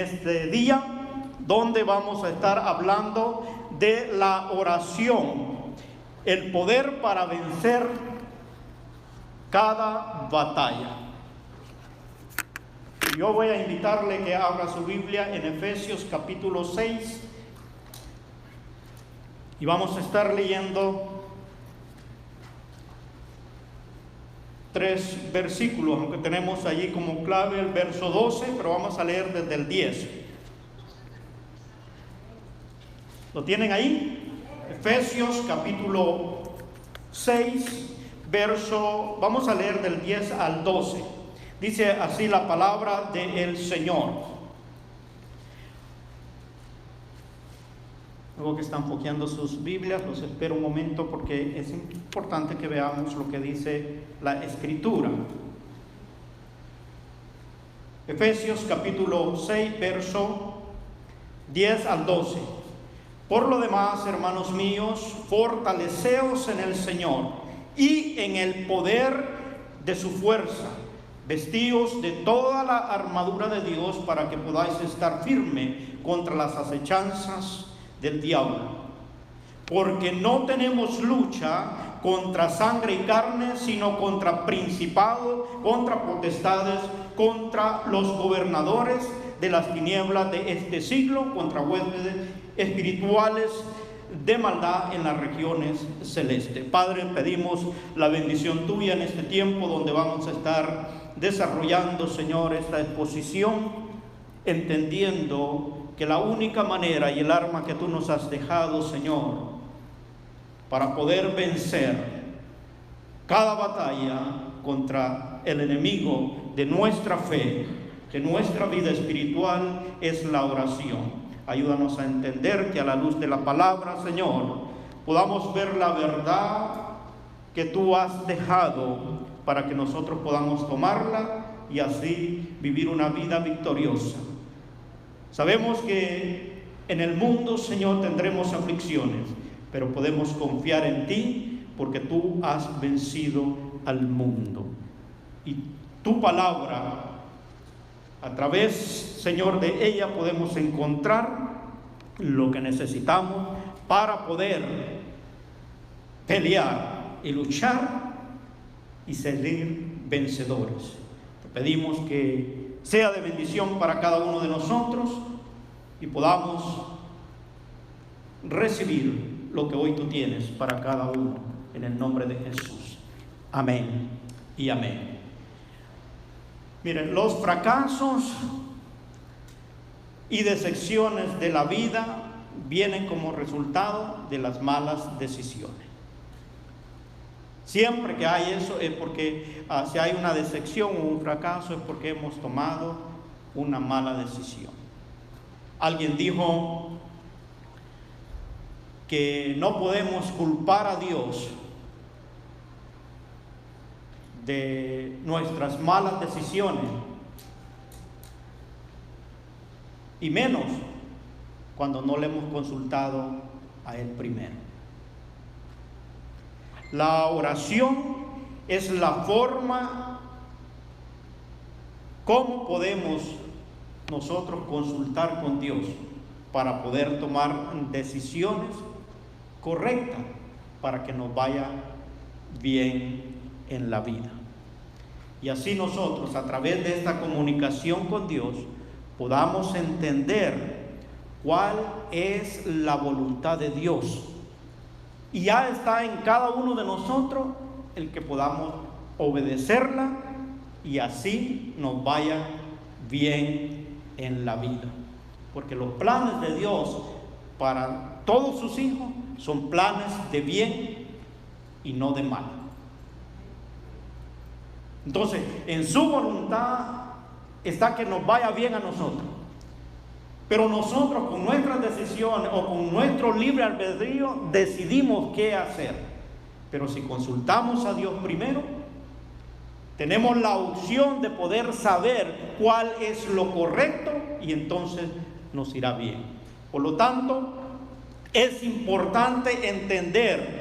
Este día, donde vamos a estar hablando de la oración, el poder para vencer cada batalla. Yo voy a invitarle que abra su Biblia en Efesios capítulo 6 y vamos a estar leyendo 3 versículos, aunque tenemos allí como clave el verso 12, pero vamos a leer desde el 10. ¿Lo tienen ahí? Efesios capítulo 6, vamos a leer del 10 al 12. Dice así la palabra del Señor. Luego que están foqueando sus Biblias, los espero un momento porque es importante que veamos lo que dice la Escritura. Efesios capítulo 6, verso 10 al 12. Por lo demás, hermanos míos, fortaleceos en el Señor y en el poder de su fuerza. Vestíos de toda la armadura de Dios para que podáis estar firme contra las acechanzas del diablo, porque no tenemos lucha contra sangre y carne, sino contra principados, contra potestades, contra los gobernadores de las tinieblas de este siglo, contra huestes espirituales de maldad en las regiones celestes. Padre, pedimos la bendición tuya en este tiempo donde vamos a estar desarrollando, Señor, esta exposición, entendiendo que la única manera y el arma que tú nos has dejado, Señor, para poder vencer cada batalla contra el enemigo de nuestra fe, de nuestra vida espiritual, es la oración. Ayúdanos a entender que a la luz de la palabra, Señor, podamos ver la verdad que tú has dejado para que nosotros podamos tomarla y así vivir una vida victoriosa. Sabemos que en el mundo, Señor, tendremos aflicciones, pero podemos confiar en ti porque tú has vencido al mundo. Y tu palabra, a través, Señor, de ella podemos encontrar lo que necesitamos para poder pelear y luchar y salir vencedores. Te pedimos que sea de bendición para cada uno de nosotros y podamos recibir lo que hoy tú tienes para cada uno, en el nombre de Jesús. Amén y amén. Miren, los fracasos y decepciones de la vida vienen como resultado de las malas decisiones. Siempre que hay eso es porque si hay una decepción o un fracaso es porque hemos tomado una mala decisión. Alguien dijo que no podemos culpar a Dios de nuestras malas decisiones, y menos cuando no le hemos consultado a Él primero. La oración es la forma como podemos nosotros consultar con Dios para poder tomar decisiones correctas para que nos vaya bien en la vida. Y así nosotros, a través de esta comunicación con Dios, podamos entender cuál es la voluntad de Dios. Y ya está en cada uno de nosotros el que podamos obedecerla y así nos vaya bien en la vida. Porque los planes de Dios para todos sus hijos son planes de bien y no de mal. Entonces, en su voluntad está que nos vaya bien a nosotros. Pero nosotros con nuestras decisiones o con nuestro libre albedrío decidimos qué hacer. Pero si consultamos a Dios primero, tenemos la opción de poder saber cuál es lo correcto y entonces nos irá bien. Por lo tanto, es importante entender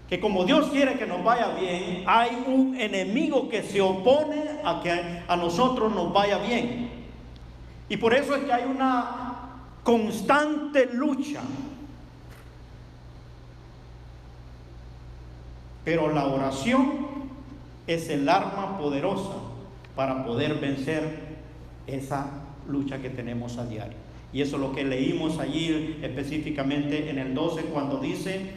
que como Dios quiere que nos vaya bien, hay un enemigo que se opone a que a nosotros nos vaya bien. Y por eso es que hay una constante lucha. Pero la oración es el arma poderosa para poder vencer esa lucha que tenemos a diario. Y eso es lo que leímos allí específicamente en el 12, cuando dice: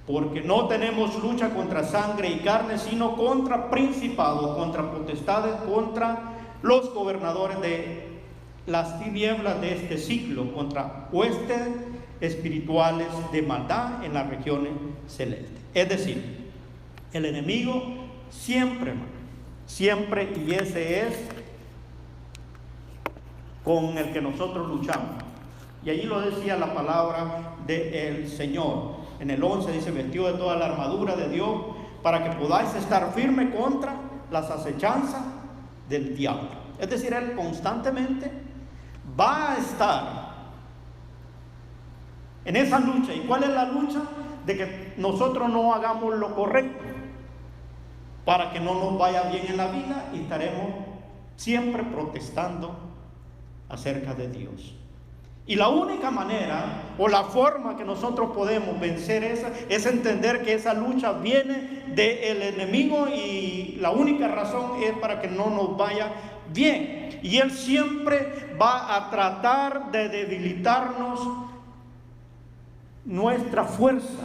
porque no tenemos lucha contra sangre y carne, sino contra principados, contra potestades, contra los gobernadores de las tinieblas de este siglo, contra huestes espirituales de maldad en las regiones celestes. Es decir, el enemigo siempre, siempre, y ese es con el que nosotros luchamos. Y allí lo decía la palabra del Señor. En el 11 dice: vestido de toda la armadura de Dios, para que podáis estar firme contra las acechanzas del diablo. Es decir, Él constantemente va a estar en esa lucha. ¿Y cuál es la lucha? De que nosotros no hagamos lo correcto, para que no nos vaya bien en la vida, y estaremos siempre protestando acerca de Dios. Y la única manera o la forma que nosotros podemos vencer esa es entender que esa lucha viene del enemigo, y la única razón es para que no nos vaya bien. Y él siempre va a tratar de debilitarnos nuestra fuerza.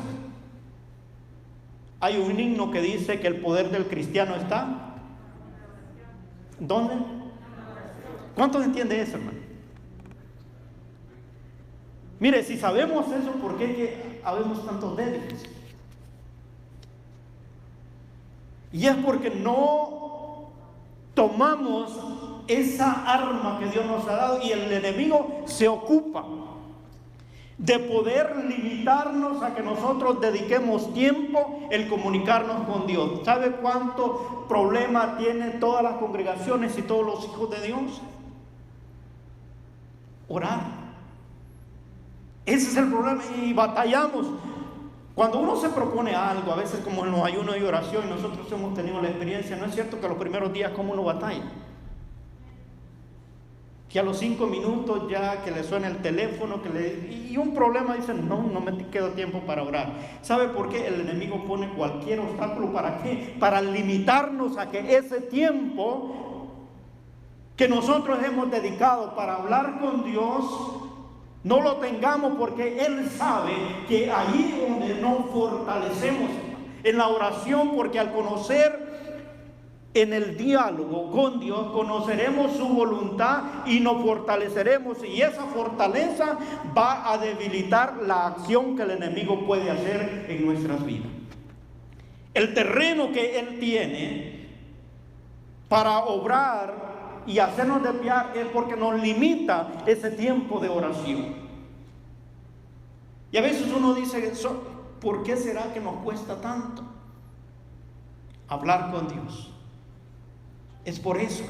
Hay un himno que dice que el poder del cristiano está ¿dónde? ¿Cuántos entienden eso, hermano? Mire, si sabemos eso, ¿por qué que habemos tantos débiles? Y es porque no tomamos esa arma que Dios nos ha dado, y el enemigo se ocupa de poder limitarnos a que nosotros dediquemos tiempo en comunicarnos con Dios. ¿Sabe cuánto problema tienen todas las congregaciones y todos los hijos de Dios? Orar. Ese es el problema, y batallamos. Cuando uno se propone algo, a veces como en los ayunos y oración, y nosotros hemos tenido la experiencia, ¿no es cierto que los primeros días como uno batalla? Que a los 5 minutos ya que le suena el teléfono, y un problema, dicen: no me queda tiempo para orar. ¿Sabe por qué? El enemigo pone cualquier obstáculo. ¿Para qué? Para limitarnos a que ese tiempo que nosotros hemos dedicado para hablar con Dios no lo tengamos, porque Él sabe que allí donde nos fortalecemos en la oración, porque al conocer en el diálogo con Dios, conoceremos su voluntad y nos fortaleceremos, y esa fortaleza va a debilitar la acción que el enemigo puede hacer en nuestras vidas. El terreno que Él tiene para obrar y hacernos desviar es porque nos limita ese tiempo de oración. Y a veces uno dice: ¿por qué será que nos cuesta tanto hablar con Dios? Es por eso,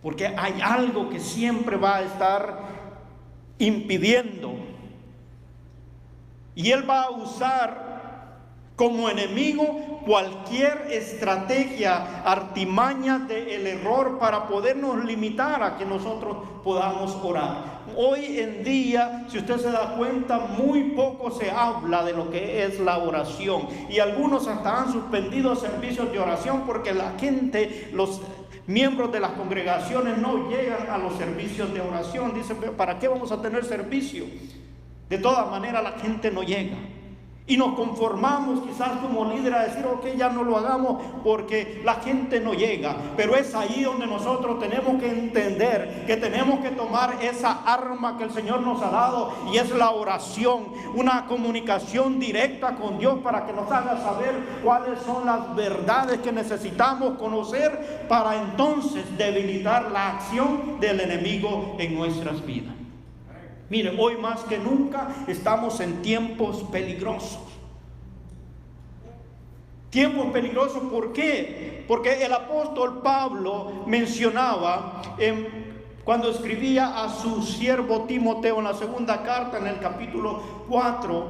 porque hay algo que siempre va a estar impidiendo, y Él va a usar como enemigo cualquier estrategia, artimaña del error para podernos limitar a que nosotros podamos orar. Hoy en día, si usted se da cuenta, muy poco se habla de lo que es la oración, y algunos hasta han suspendido servicios de oración porque la gente, los miembros de las congregaciones, no llegan a los servicios de oración. Dicen: ¿para qué vamos a tener servicio? De todas maneras la gente no llega. Y nos conformamos quizás como líder a decir: ok, ya no lo hagamos porque la gente no llega. Pero es ahí donde nosotros tenemos que entender que tenemos que tomar esa arma que el Señor nos ha dado, y es la oración, una comunicación directa con Dios, para que nos haga saber cuáles son las verdades que necesitamos conocer, para entonces debilitar la acción del enemigo en nuestras vidas. Mire, hoy más que nunca estamos en tiempos peligrosos. Tiempos peligrosos, ¿por qué? Porque el apóstol Pablo mencionaba cuando escribía a su siervo Timoteo en la segunda carta, en el capítulo 4,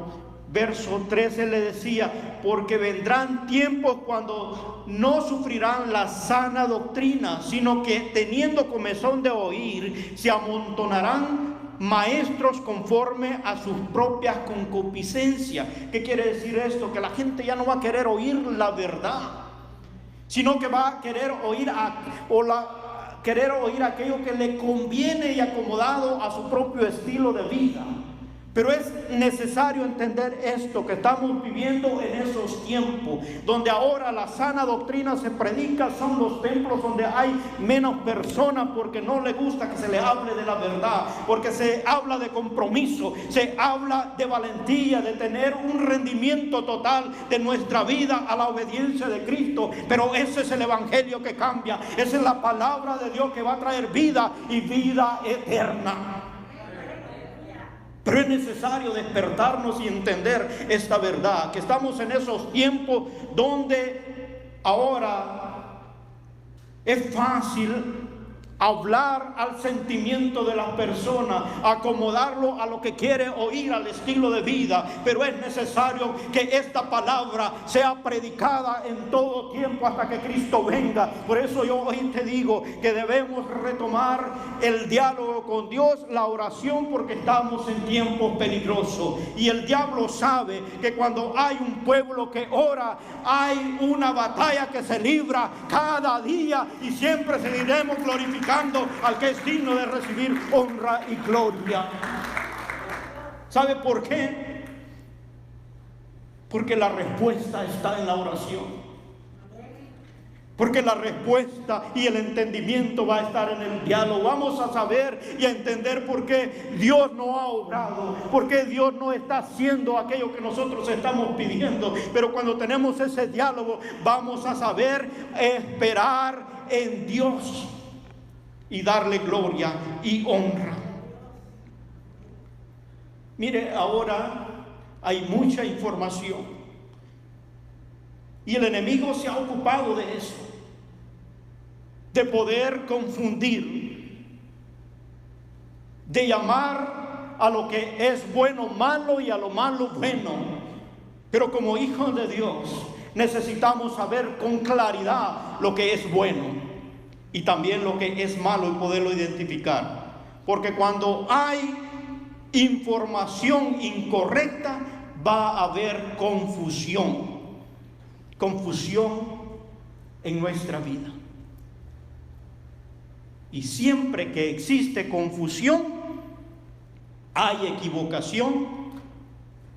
verso 13 le decía: porque vendrán tiempos cuando no sufrirán la sana doctrina, sino que teniendo comezón de oír, se amontonarán maestros conforme a sus propias concupiscencias. ¿Qué quiere decir esto? Que la gente ya no va a querer oír la verdad, sino que va a querer oír querer oír aquello que le conviene y acomodado a su propio estilo de vida. Pero es necesario entender esto, que estamos viviendo en esos tiempos donde ahora la sana doctrina se predica. Son los templos donde hay menos personas porque no les gusta que se les hable de la verdad, porque se habla de compromiso, se habla de valentía, de tener un rendimiento total de nuestra vida a la obediencia de Cristo. Pero ese es el evangelio que cambia, esa es la palabra de Dios que va a traer vida y vida eterna. Pero es necesario despertarnos y entender esta verdad, que estamos en esos tiempos donde ahora es fácil hablar al sentimiento de las personas, acomodarlo a lo que quiere oír, al estilo de vida. Pero es necesario que esta palabra sea predicada en todo tiempo hasta que Cristo venga. Por eso yo hoy te digo que debemos retomar el diálogo con Dios, la oración, porque estamos en tiempos peligrosos. Y el diablo sabe que cuando hay un pueblo que ora, hay una batalla que se libra cada día, y siempre seguiremos glorificando al que es digno de recibir honra y gloria. ¿Sabe por qué? Porque la respuesta está en la oración. Porque la respuesta y el entendimiento va a estar en el diálogo. Vamos a saber y a entender por qué Dios no ha obrado, por qué Dios no está haciendo aquello que nosotros estamos pidiendo. Pero cuando tenemos ese diálogo, vamos a saber esperar en Dios y darle gloria y honra. Mire, ahora hay mucha información y el enemigo se ha ocupado de eso, de poder confundir, de llamar a lo que es bueno malo y a lo malo bueno. Pero como hijos de Dios necesitamos saber con claridad lo que es bueno y también lo que es malo y poderlo identificar. Porque cuando hay información incorrecta, va a haber confusión en nuestra vida. Y siempre que existe confusión, hay equivocación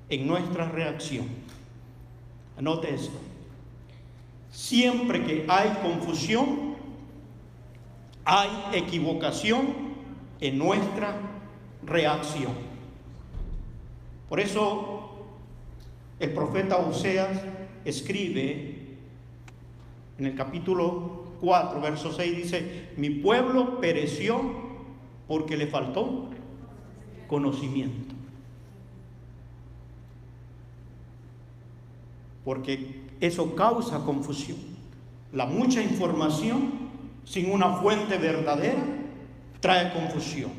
en nuestra reacción. Anote esto: siempre que hay confusión, hay equivocación en nuestra reacción. Por eso el profeta Oseas escribe en el capítulo 4, verso 6, dice: mi pueblo pereció porque le faltó conocimiento. Porque eso causa confusión. La mucha información sin una fuente verdadera trae confusión.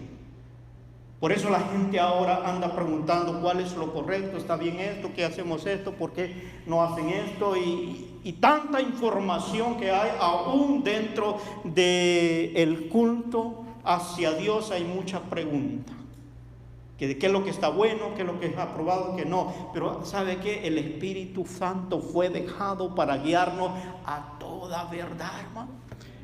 Por eso la gente ahora anda preguntando cuál es lo correcto, está bien esto, qué hacemos esto, por qué no hacen esto, y tanta información que hay aún dentro del culto hacia Dios. Hay muchas preguntas, que de qué es lo que está bueno, qué es lo que es aprobado, qué no. Pero ¿sabe qué? El Espíritu Santo fue dejado para guiarnos a toda verdad, hermano.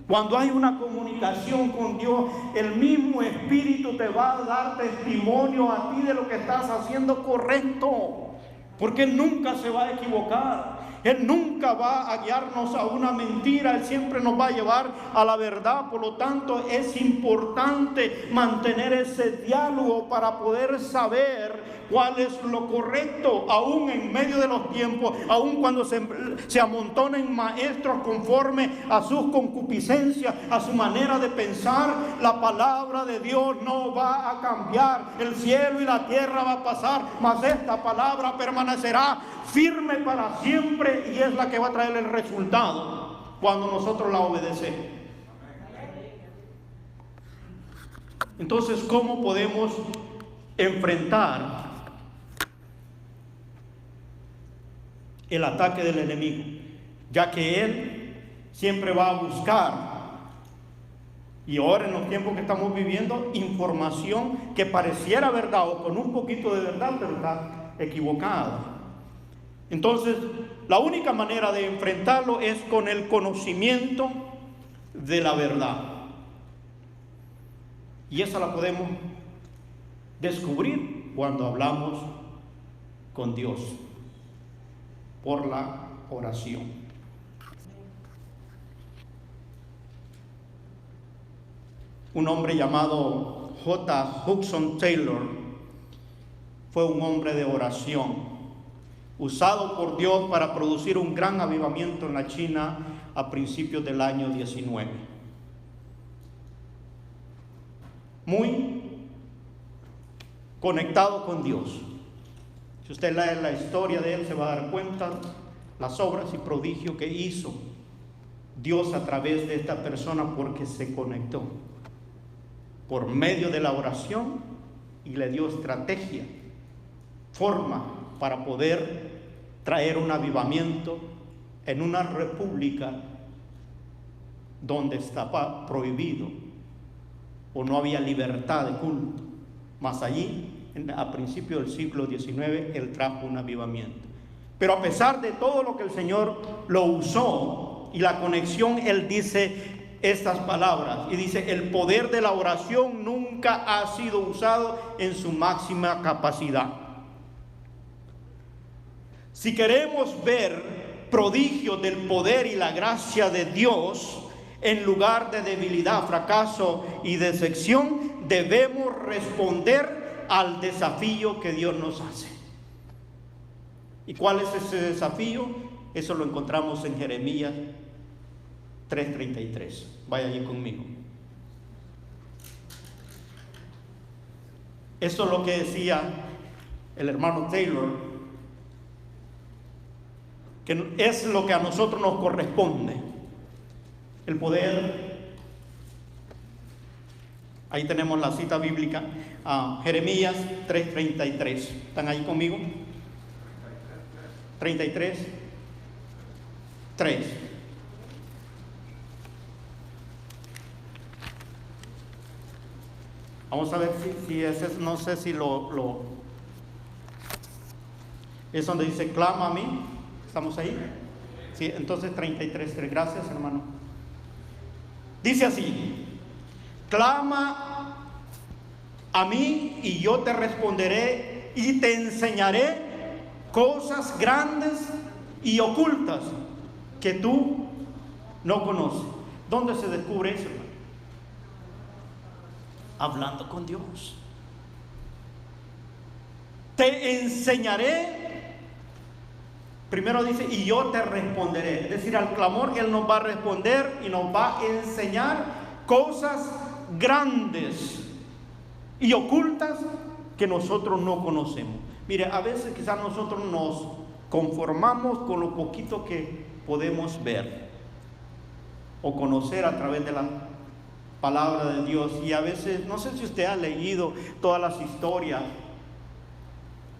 Cuando hay una comunicación con Dios, el mismo Espíritu te va a dar testimonio a ti de lo que estás haciendo correcto, porque Él nunca se va a equivocar. Él nunca va a guiarnos a una mentira. Él siempre nos va a llevar a la verdad. Por lo tanto, es importante mantener ese diálogo para poder saber cuál es lo correcto, aún en medio de los tiempos, aún cuando se amontonen maestros conforme a sus concupiscencias, a su manera de pensar. La palabra de Dios no va a cambiar. El cielo y la tierra va a pasar, mas esta palabra permanecerá firme para siempre, y es la que va a traer el resultado cuando nosotros la obedecemos. Entonces, ¿cómo podemos enfrentar el ataque del enemigo, ya que él siempre va a buscar, y ahora en los tiempos que estamos viviendo, información que pareciera verdad o con un poquito de verdad, pero está equivocada. Entonces, la única manera de enfrentarlo es con el conocimiento de la verdad. Y esa la podemos descubrir cuando hablamos con Dios por la oración. Un hombre llamado J. Hudson Taylor fue un hombre de oración, usado por Dios para producir un gran avivamiento en la China a principios del año 19. Muy conectado con Dios. Si usted lee la historia de él, se va a dar cuenta las obras y prodigios que hizo Dios a través de esta persona, porque se conectó por medio de la oración y le dio estrategia, forma para poder traer un avivamiento en una república donde estaba prohibido o no había libertad de culto. Mas allí, a principios del siglo XIX, él trajo un avivamiento. Pero a pesar de todo lo que el Señor lo usó y la conexión, él dice estas palabras, y dice: el poder de la oración nunca ha sido usado en su máxima capacidad. Si queremos ver prodigios del poder y la gracia de Dios en lugar de debilidad, fracaso y decepción, debemos responder al desafío que Dios nos hace. ¿Y cuál es ese desafío? Eso lo encontramos en Jeremías 3:33. Vaya allí conmigo. Eso es lo que decía el hermano Taylor, que es lo que a nosotros nos corresponde. El poder. Ahí tenemos la cita bíblica, Jeremías 3:33. ¿Están ahí conmigo? 33, 3. Vamos a ver si ese, no sé si es donde dice clama a mí. ¿Estamos ahí? Sí, entonces 33:3. Gracias, hermano. Dice así: clama a mí y yo te responderé y te enseñaré cosas grandes y ocultas que tú no conoces. ¿Dónde se descubre eso, hermano? Hablando con Dios. Te enseñaré, primero dice, y yo te responderé. Es decir, al clamor Él nos va a responder y nos va a enseñar cosas grandes y ocultas que nosotros no conocemos. Mire, a veces quizás nosotros nos conformamos con lo poquito que podemos ver o conocer a través de la palabra de Dios, y a veces, no sé si usted ha leído todas las historias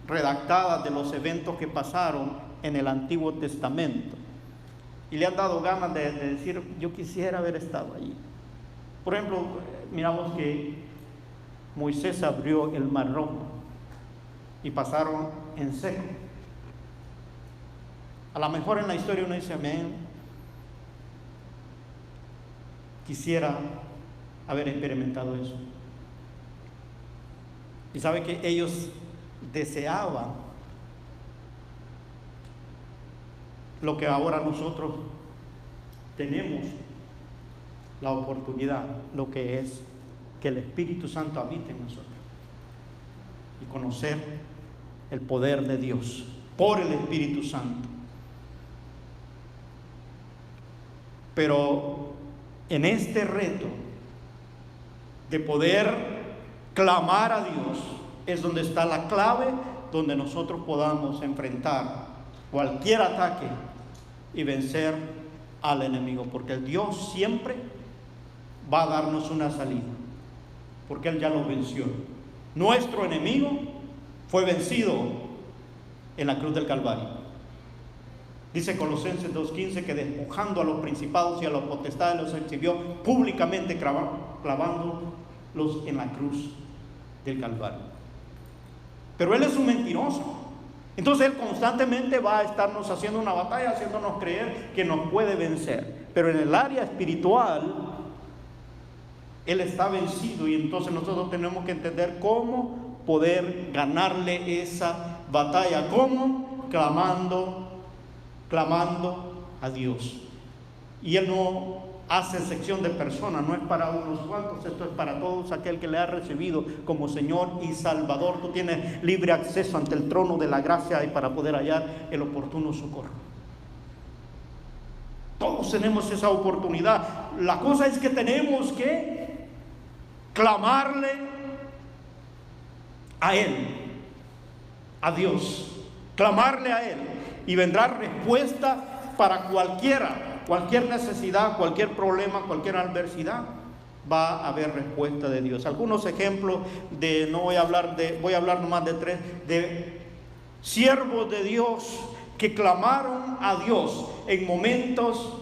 redactadas de los eventos que pasaron en el Antiguo Testamento, y le han dado ganas de decir: yo quisiera haber estado allí. Por ejemplo, miramos que Moisés abrió el Mar Rojo y pasaron en seco. A lo mejor en la historia uno dice: amén, quisiera haber experimentado eso. Y sabe que ellos deseaban lo que ahora nosotros tenemos la oportunidad, lo que es que el Espíritu Santo habite en nosotros y conocer el poder de Dios por el Espíritu Santo. Pero en este reto de poder clamar a Dios es donde está la clave, donde nosotros podamos enfrentar cualquier ataque y vencer al enemigo, porque el Dios siempre va a darnos una salida, porque Él ya lo venció. Nuestro enemigo fue vencido en la cruz del Calvario. Dice Colosenses 2:15 que despojando a los principados y a los potestades los exhibió públicamente clavándolos en la cruz del Calvario. Pero él es un mentiroso. Entonces él constantemente va a estarnos haciendo una batalla, haciéndonos creer que nos puede vencer. Pero en el área espiritual, él está vencido, y entonces nosotros tenemos que entender cómo poder ganarle esa batalla. ¿Cómo? Clamando a Dios. Y él no hace excepción de personas, no es para unos cuantos, esto es para todos aquel que le ha recibido como Señor y Salvador. Tú tienes libre acceso ante el trono de la gracia y para poder hallar el oportuno socorro. Todos tenemos esa oportunidad. La cosa es que tenemos que clamarle a Él, a Dios, clamarle a Él, y vendrá respuesta para cualquier necesidad, cualquier problema, cualquier adversidad. Va a haber respuesta de Dios. Algunos ejemplos voy a hablar nomás de 3, de siervos de Dios que clamaron a Dios en momentos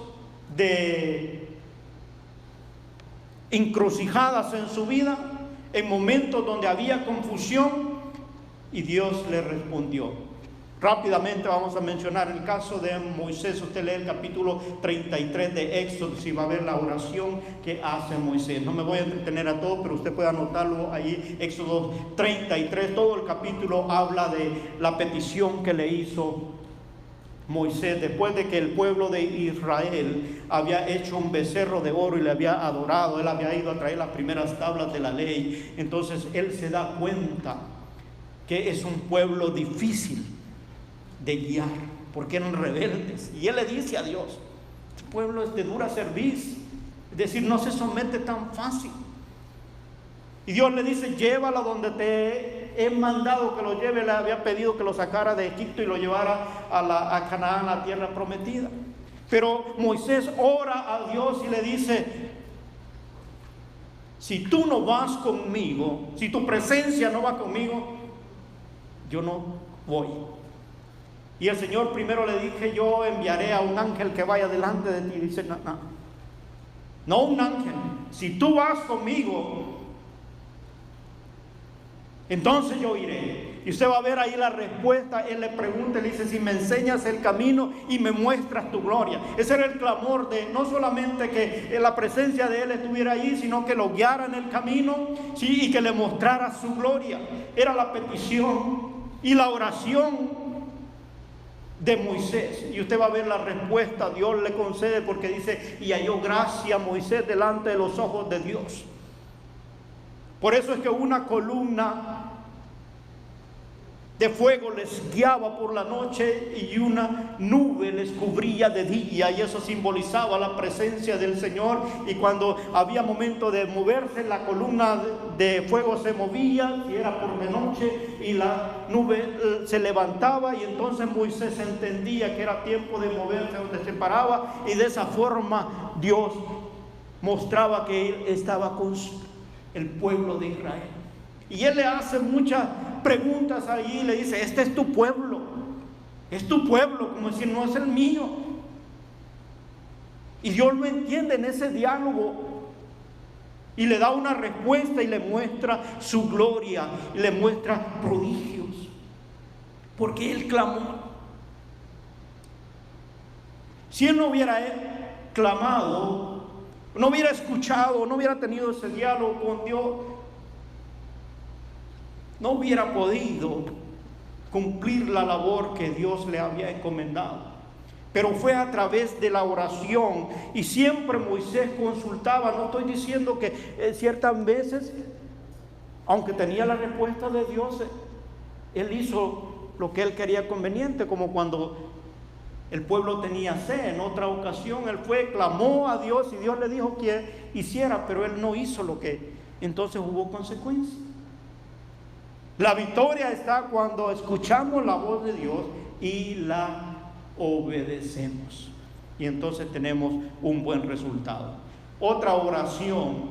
de encrucijadas en su vida, en momentos donde había confusión, y Dios le respondió. Rápidamente vamos a mencionar el caso de Moisés. Usted lee el capítulo 33 de Éxodo, si va a ver la oración que hace Moisés. No me voy a entretener a todo, pero usted puede anotarlo ahí. Éxodo 33, todo el capítulo habla de la petición que le hizo Moisés después de que el pueblo de Israel había hecho un becerro de oro y le había adorado. Él había ido a traer las primeras tablas de la ley. Entonces él se da cuenta que es un pueblo difícil de guiar, porque eran rebeldes. Y él le dice a Dios: este pueblo es de dura cerviz, es decir, no se somete tan fácil. Y Dios le dice: llévalo donde te he mandado que lo lleve. Le había pedido que lo sacara de Egipto y lo llevara a Canaán, la tierra prometida. Pero Moisés ora a Dios y le dice: si tú no vas conmigo, si tu presencia no va conmigo, yo no voy. Y el Señor primero le dije: yo enviaré a un ángel que vaya delante de ti. Y dice: no un ángel, si tú vas conmigo, entonces yo iré. Y usted va a ver ahí la respuesta. Él le pregunta, le dice: si me enseñas el camino y me muestras tu gloria. Ese era el clamor de no solamente que la presencia de Él estuviera ahí, sino que lo guiara en el camino, ¿sí? Y que le mostrara su gloria. Era la petición y la oración de Moisés. Y usted va a ver la respuesta. Dios le concede, porque dice: y halló gracia Moisés delante de los ojos de Dios. Por eso es que una columna de fuego les guiaba por la noche y una nube les cubría de día, y eso simbolizaba la presencia del Señor. Y cuando había momento de moverse, la columna de fuego se movía, y era por de noche, y la nube se levantaba, y entonces Moisés entendía que era tiempo de moverse donde se paraba, y de esa forma Dios mostraba que Él estaba con el pueblo de Israel. Y Él le hace muchas preguntas ahí, le dice: este es tu pueblo, como decir, no es el mío. Y Dios lo entiende en ese diálogo y le da una respuesta y le muestra su gloria y le muestra prodigios, porque Él clamó. Si Él no hubiera clamado, no hubiera escuchado, no hubiera tenido ese diálogo con Dios, no hubiera podido cumplir la labor que Dios le había encomendado. Pero fue a través de la oración, y siempre Moisés consultaba. No estoy diciendo que ciertas veces, aunque tenía la respuesta de Dios, él hizo lo que él quería conveniente, como cuando el pueblo tenía sed. En otra ocasión él clamó a Dios, y Dios le dijo que hiciera, pero él no hizo lo que, entonces hubo consecuencias. La victoria está cuando escuchamos la voz de Dios y la obedecemos, y entonces tenemos un buen resultado. Otra oración,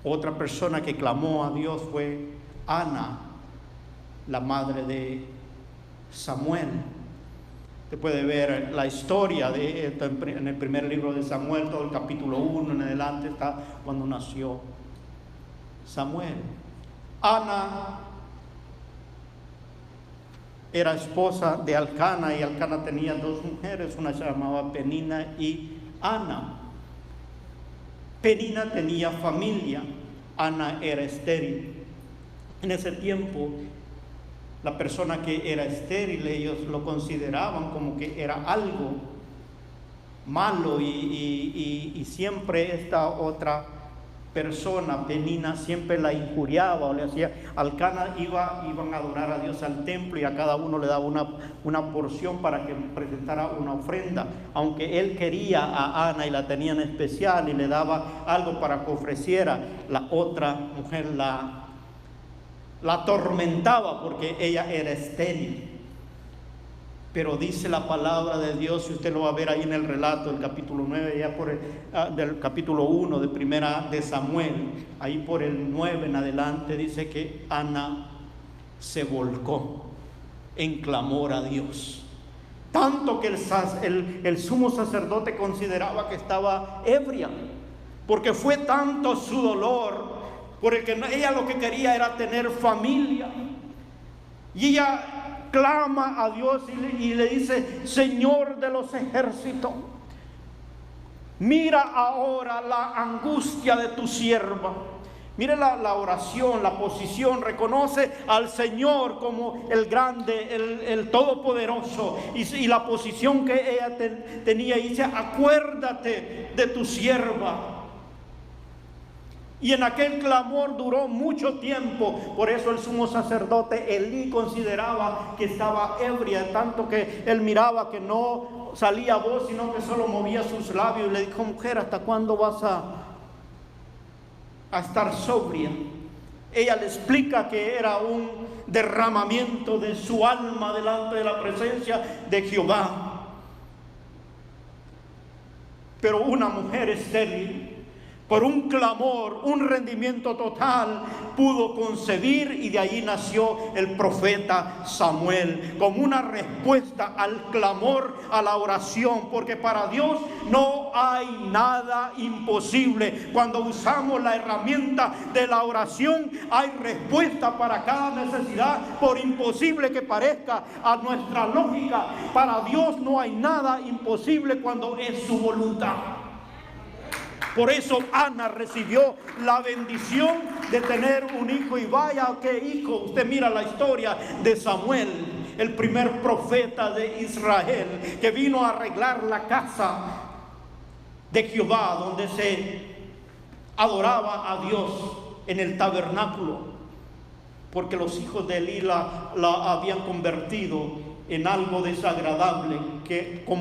otra persona que clamó a Dios fue Ana, la madre de Samuel. Usted puede ver la historia de esto en el primer libro de Samuel, todo el capítulo 1 en adelante está cuando nació Samuel. Ana era esposa de Elcana, y Elcana tenía dos mujeres, una se llamaba Penina y Ana. Penina tenía familia, Ana era estéril. En ese tiempo, la persona que era estéril, ellos lo consideraban como que era algo malo, y siempre esta otra persona, Penina, siempre la injuriaba o le hacía. Elcana iban a adorar a Dios al templo, y a cada uno le daba una porción para que presentara una ofrenda, aunque él quería a Ana y la tenía en especial y le daba algo para que ofreciera. La otra mujer la atormentaba porque ella era estéril. Pero dice la palabra de Dios, y usted lo va a ver ahí en el relato del capítulo 9, ya del capítulo 1 de primera de Samuel, ahí por el 9 en adelante, dice que Ana se volcó en clamor a Dios. Tanto que el sumo sacerdote consideraba que estaba ebria, porque fue tanto su dolor, porque ella lo que quería era tener familia. Y ella clama a Dios y le dice: Señor de los ejércitos, mira ahora la angustia de tu sierva. Mire la oración, la posición. Reconoce al Señor como el grande, el todopoderoso, y la posición que ella tenía. Y dice: acuérdate de tu sierva. Y en aquel clamor duró mucho tiempo. Por eso el sumo sacerdote Elí consideraba que estaba ebria, tanto que él miraba que no salía voz, sino que solo movía sus labios, y le dijo: mujer, ¿hasta cuándo vas a estar sobria? Ella le explica que era un derramamiento de su alma delante de la presencia de Jehová. Pero una mujer estéril, por un clamor, un rendimiento total, pudo concebir, y de ahí nació el profeta Samuel, como una respuesta al clamor, a la oración, porque para Dios no hay nada imposible. Cuando usamos la herramienta de la oración, hay respuesta para cada necesidad, por imposible que parezca a nuestra lógica. Para Dios no hay nada imposible cuando es su voluntad. Por eso Ana recibió la bendición de tener un hijo, y vaya qué hijo. Usted mira la historia de Samuel, el primer profeta de Israel, que vino a arreglar la casa de Jehová, donde se adoraba a Dios en el tabernáculo, porque los hijos de Elí la habían convertido en algo desagradable, que como